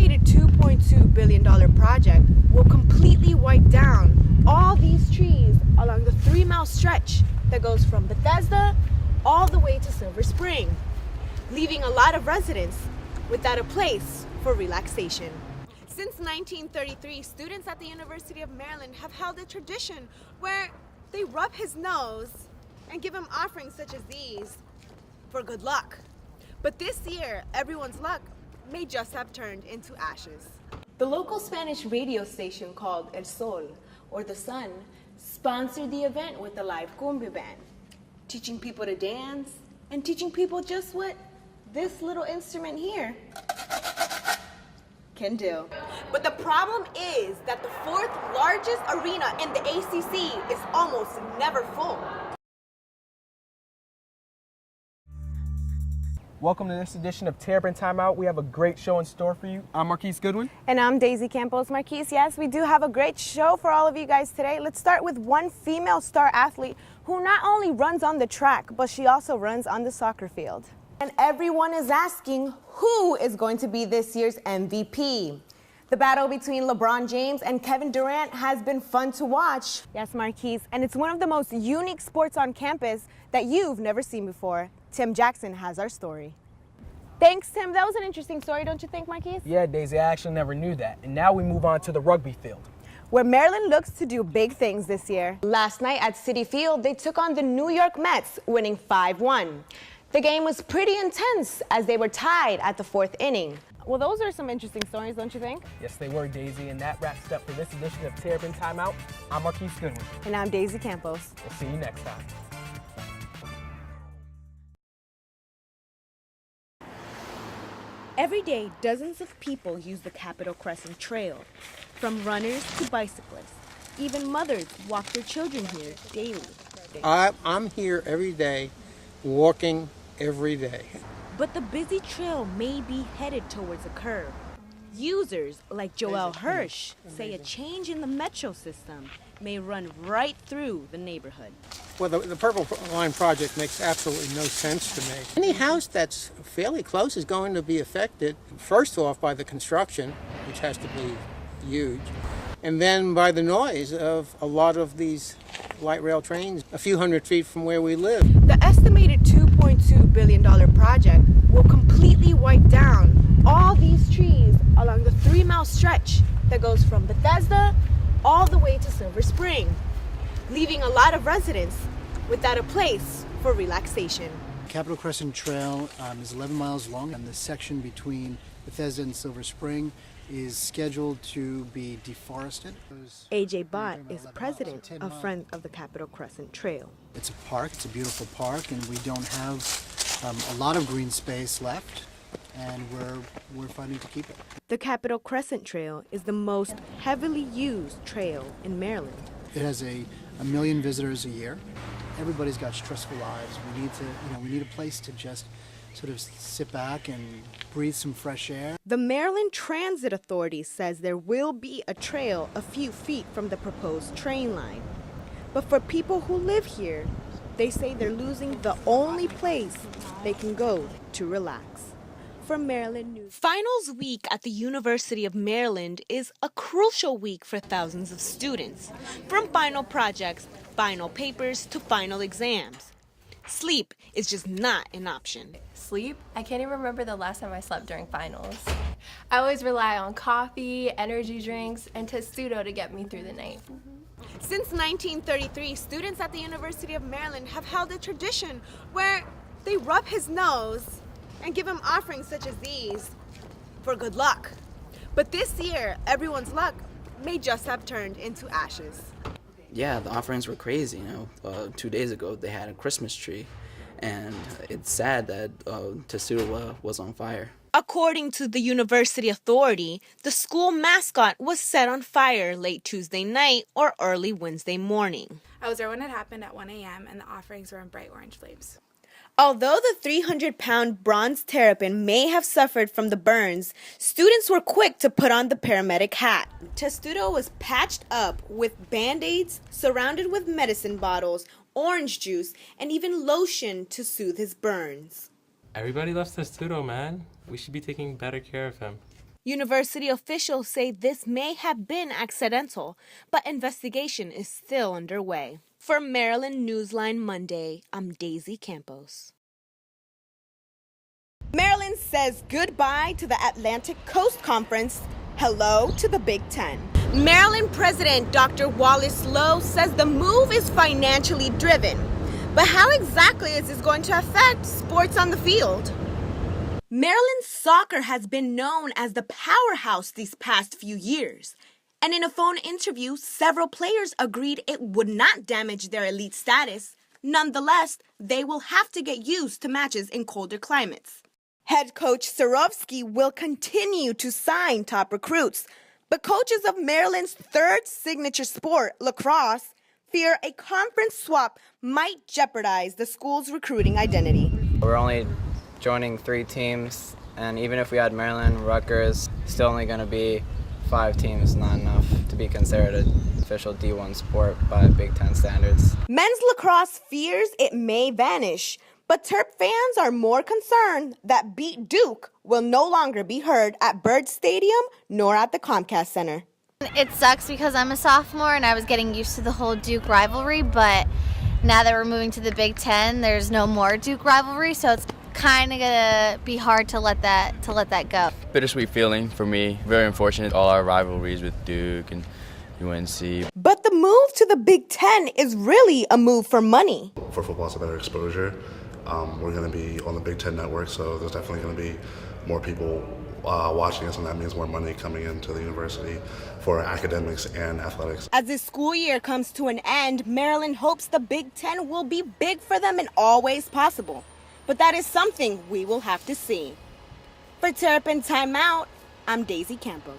estimated $2.2 billion project will completely wipe down all these trees along the 3-mile stretch that goes from Bethesda all the way to Silver Spring, leaving a lot of residents without a place for relaxation. Since 1933, students at the University of Maryland have held a tradition where they rub his nose and give him offerings such as these for good luck. But this year, everyone's luck may just have turned into ashes. The local Spanish radio station called El Sol, or The Sun, sponsored the event with a live cumbia band, teaching people to dance and teaching people just what this little instrument here can do. But the problem is that the 4th largest arena in the ACC is almost never full. Welcome to this edition of Terrapin Timeout. We have a great show in store for you. I'm Marquise Goodwin. And I'm Daisy Campos. Marquise, yes, we do have a great show for all of you guys today. Let's start with one female star athlete who not only runs on the track, but she also runs on the soccer field. And everyone is asking who is going to be this year's MVP. The battle between LeBron James and Kevin Durant has been fun to watch. Yes, Marquise, and it's one of the most unique sports on campus that you've never seen before. Tim Jackson has our story. Thanks, Tim. That was an interesting story, don't you think, Marquise? Yeah, Daisy, I actually never knew that. And now we move on to the rugby field, where Maryland looks to do big things this year. Last night at Citi Field, they took on the New York Mets, winning 5-1. The game was pretty intense as they were tied at the 4th inning. Well, those are some interesting stories, don't you think? Yes, they were, Daisy, and that wraps it up for this edition of Terrapin Timeout. I'm Marquise Goodwin. And I'm Daisy Campos. We'll see you next time. Every day, dozens of people use the Capitol Crescent Trail, from runners to bicyclists. Even mothers walk their children here daily. I'm here every day, walking every day. But the busy trail may be headed towards a curve. Users like Joel Hirsch say a change in the metro system may run right through the neighborhood. Well, the Purple Line project makes absolutely no sense to me. Any house that's fairly close is going to be affected, first off, by the construction, which has to be huge, and then by the noise of a lot of these light rail trains a few hundred feet from where we live. The estimated $2.2 billion project will completely wipe down all these trees along the 3-mile stretch that goes from Bethesda all the way to Silver Spring, leaving a lot of residents without a place for relaxation. Capitol Crescent Trail is 11 miles long, and the section between Bethesda and Silver Spring is scheduled to be deforested. AJ Bott is president of Friends of the Capitol Crescent Trail. It's a park, it's a beautiful park, and we don't have a lot of green space left, and we're fighting to keep it. The Capitol Crescent Trail is the most heavily used trail in Maryland. It has a million visitors a year. Everybody's got stressful lives. We need a place to just sort of sit back and breathe some fresh air. The Maryland Transit Authority says there will be a trail a few feet from the proposed train line. But for people who live here, they say they're losing the only place they can go to relax. From Maryland News. Finals week at the University of Maryland is a crucial week for thousands of students, from final projects, final papers, to final exams. Sleep is just not an option. Sleep? I can't even remember the last time I slept during finals. I always rely on coffee, energy drinks, and Testudo to get me through the night. Since 1933, students at the University of Maryland have held a tradition where they rub his nose and give him offerings such as these for good luck. But this year, everyone's luck may just have turned into ashes. Yeah, the offerings were crazy, 2 days ago they had a Christmas tree, and it's sad that Testudo was on fire. According to the University Authority, the school mascot was set on fire late Tuesday night or early Wednesday morning. I was there when it happened at 1 a.m. and the offerings were in bright orange flames. Although the 300-pound bronze terrapin may have suffered from the burns, students were quick to put on the paramedic hat. Testudo was patched up with Band-Aids, surrounded with medicine bottles, orange juice, and even lotion to soothe his burns. Everybody loves Testudo, man. We should be taking better care of him. University officials say this may have been accidental, but investigation is still underway. For Maryland Newsline Monday, I'm Daisy Campos. Maryland says goodbye to the Atlantic Coast Conference, hello to the Big Ten. Maryland President Dr. Wallace Lowe says the move is financially driven. But how exactly is this going to affect sports on the field? Maryland soccer has been known as the powerhouse these past few years. And in a phone interview, several players agreed it would not damage their elite status. Nonetheless, they will have to get used to matches in colder climates. Head coach Surovsky will continue to sign top recruits, but coaches of Maryland's third signature sport, lacrosse, fear a conference swap might jeopardize the school's recruiting identity. We're only joining 3 teams, and even if we had Maryland, Rutgers, still only going to be 5 teams, not enough to be considered an official D1 sport by Big Ten standards. Men's lacrosse fears it may vanish, but Terp fans are more concerned that Beat Duke will no longer be heard at Byrd Stadium nor at the Comcast Center. It sucks because I'm a sophomore and I was getting used to the whole Duke rivalry, but now that we're moving to the Big Ten, there's no more Duke rivalry, so it's kind of gonna be hard to let that go. Bittersweet feeling for me. Very unfortunate. All our rivalries with Duke and UNC. But the move to the Big Ten is really a move for money. For football, it's a better exposure. We're going to be on the Big Ten Network, so there's definitely going to be more people watching us, and that means more money coming into the university for academics and athletics. As this school year comes to an end, Maryland hopes the Big Ten will be big for them in all ways possible. But that is something we will have to see. For Terrapin Timeout, I'm Daisy Campos.